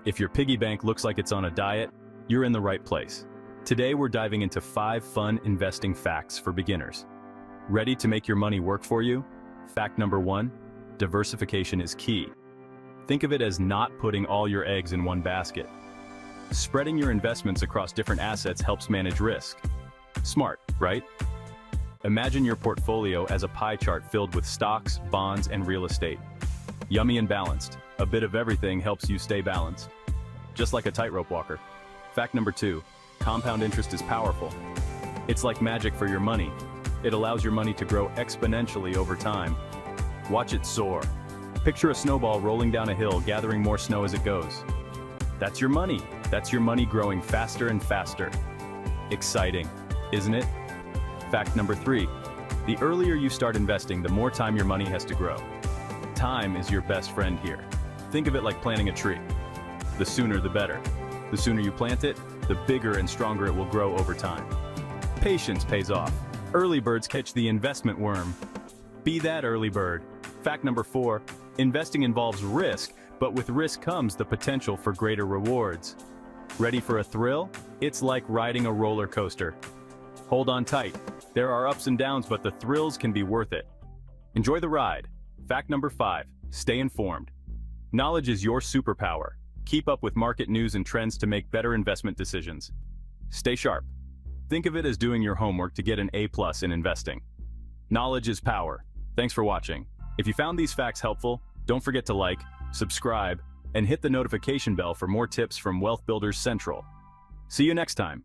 If your piggy bank looks like it's on a diet, you're in the right place. Today we're diving into 5 fun investing facts for beginners. Ready to make your money work for you? Fact number 1, diversification is key. Think of it as not putting all your eggs in one basket. Spreading your investments across different assets helps manage risk. Smart, right? Imagine your portfolio as a pie chart filled with stocks, bonds, and real estate. Yummy and balanced. A bit of everything helps you stay balanced. Just like a tightrope walker. Fact number 2, compound interest is powerful. It's like magic for your money. It allows your money to grow exponentially over time. Watch it soar. Picture a snowball rolling down a hill, gathering more snow as it goes. That's your money. That's your money growing faster and faster. Exciting, isn't it? Fact number 3, the earlier you start investing, the more time your money has to grow. Time is your best friend here. Think of it like planting a tree. The sooner the better. The sooner you plant it, the bigger and stronger it will grow over time. Patience pays off. Early birds catch the investment worm. Be that early bird. Fact number 4, investing involves risk, but with risk comes the potential for greater rewards. Ready for a thrill? It's like riding a roller coaster. Hold on tight. There are ups and downs, but the thrills can be worth it. Enjoy the ride. Fact number 5, stay informed. Knowledge is your superpower. Keep up with market news and trends to make better investment decisions. Stay sharp. Think of it as doing your homework to get an A+ in investing. Knowledge is power. Thanks for watching. If you found these facts helpful, don't forget to like, subscribe, and hit the notification bell for more tips from Wealth Builders Central. See you next time.